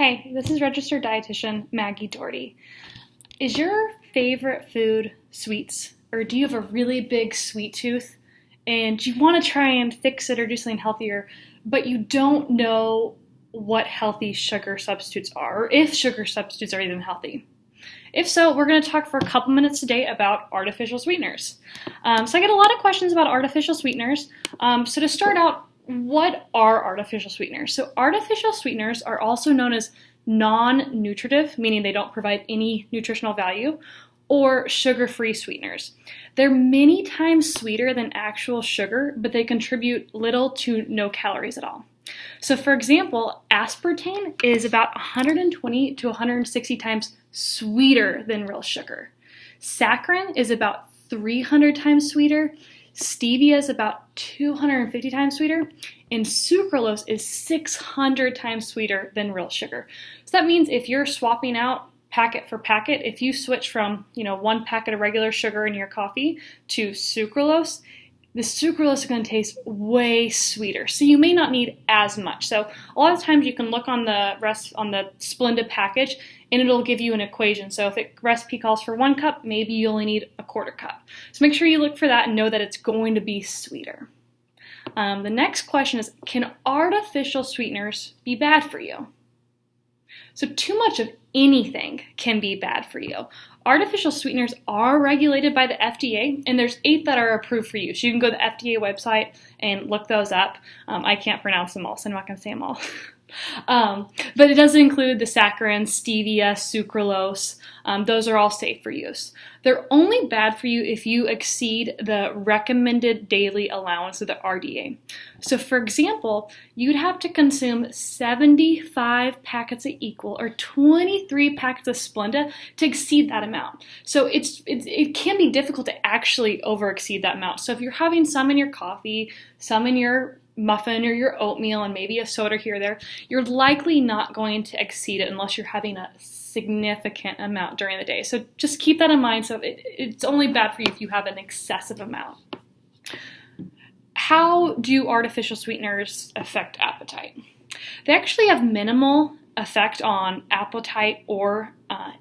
Hey, this is registered dietitian Maggie Doherty. Is your favorite food sweets, or do you have a really big sweet tooth and you want to try and fix it or do something healthier, but you don't know what healthy sugar substitutes are, or if sugar substitutes are even healthy? If so, we're going to talk for a couple minutes today about artificial sweeteners. So I get a lot of questions about artificial sweeteners. So to start out, what are artificial sweeteners? So artificial sweeteners are also known as non-nutritive, meaning they don't provide any nutritional value, or sugar-free sweeteners. They're many times sweeter than actual sugar, but they contribute little to no calories at all. So for example, aspartame is about 120 to 160 times sweeter than real sugar. Saccharin is about 300 times sweeter. Stevia is about 250 times sweeter, and sucralose is 600 times sweeter than real sugar. So that means if you're swapping out packet for packet, if you switch from, one packet of regular sugar in your coffee to sucralose, the sucralose is going to taste way sweeter. So you may not need as much. So a lot of times you can look on the Splenda package and it'll give you an equation. So if the recipe calls for 1 cup, maybe you only need a 1/4 cup. So make sure you look for that and know that it's going to be sweeter. The next question is, can artificial sweeteners be bad for you? So too much of anything can be bad for you. Artificial sweeteners are regulated by the FDA, and there's 8 that are approved for use. You can go to the FDA website and look those up. I can't pronounce them all, so I'm not going to say them all. But it does include the saccharin, stevia, sucralose. Those are all safe for use. They're only bad for you if you exceed the recommended daily allowance of the RDA. So for example, you'd have to consume 75 packets of Equal or 23 packets of Splenda to exceed that amount. So it can be difficult to actually over-exceed that amount. So if you're having some in your coffee, some in your muffin or your oatmeal, and maybe a soda here or there, you're likely not going to exceed it unless you're having a significant amount during the day. So just keep that in mind. So it's only bad for you if you have an excessive amount. How do artificial sweeteners affect appetite? They actually have minimal effect on appetite or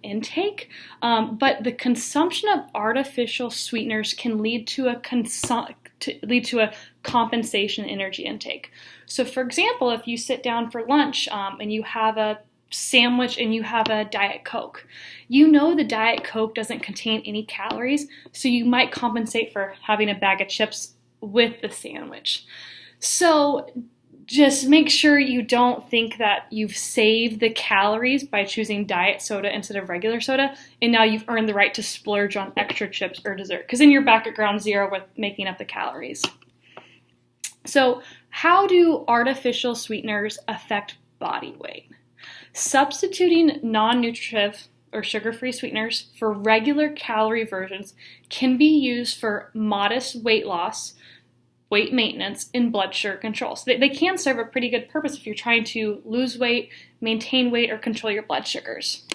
intake, but the consumption of artificial sweeteners can lead to a compensation energy intake. So for example, if you sit down for lunch and you have a sandwich and you have a Diet Coke, you know the Diet Coke doesn't contain any calories, so you might compensate for having a bag of chips with the sandwich. So just make sure you don't think that you've saved the calories by choosing diet soda instead of regular soda, and now you've earned the right to splurge on extra chips or dessert, because then you're back at ground zero with making up the calories. So how do artificial sweeteners affect body weight? Substituting non-nutritive or sugar-free sweeteners for regular calorie versions can be used for modest weight loss, weight maintenance, and blood sugar control. So they can serve a pretty good purpose if you're trying to lose weight, maintain weight, or control your blood sugars.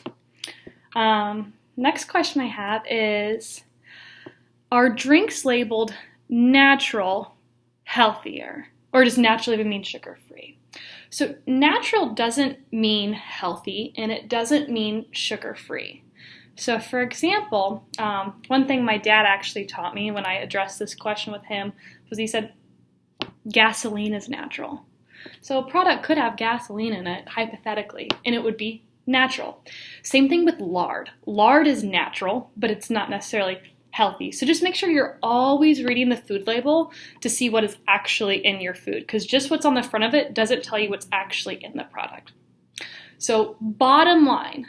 Next question I have is, are drinks labeled natural healthier, or does natural even mean sugar-free? So natural doesn't mean healthy, and it doesn't mean sugar-free. So for example, one thing my dad actually taught me when I addressed this question with him was he said, gasoline is natural. So a product could have gasoline in it, hypothetically, and it would be natural. Same thing with lard. Lard is natural, but it's not necessarily healthy. So just make sure you're always reading the food label to see what is actually in your food, because just what's on the front of it doesn't tell you what's actually in the product. So bottom line,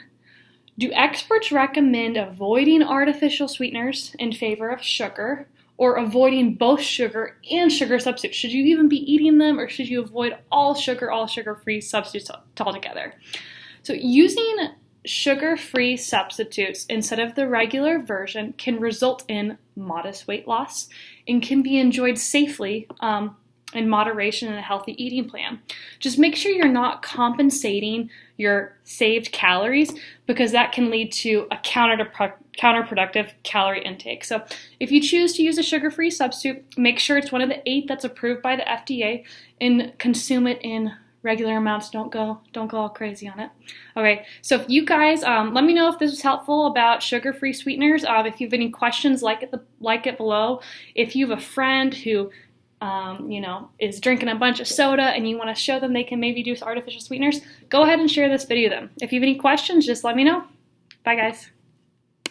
do experts recommend avoiding artificial sweeteners in favor of sugar, or avoiding both sugar and sugar substitutes? Should you even be eating them, or should you avoid all sugar-free substitutes altogether? So using sugar-free substitutes instead of the regular version can result in modest weight loss and can be enjoyed safely in moderation and a healthy eating plan. Just make sure you're not compensating your saved calories, because that can lead to a counterproductive calorie intake. So if you choose to use a sugar-free substitute, make sure it's one of the 8 that's approved by the FDA and consume it in regular amounts. Don't go all crazy on it. Okay, so if you guys let me know if this was helpful about sugar-free sweeteners. If you have any questions, like it below. If you have a friend who is drinking a bunch of soda and you want to show them they can maybe do artificial sweeteners, go ahead and share this video with them. If you have any questions, just let me know. Bye, guys.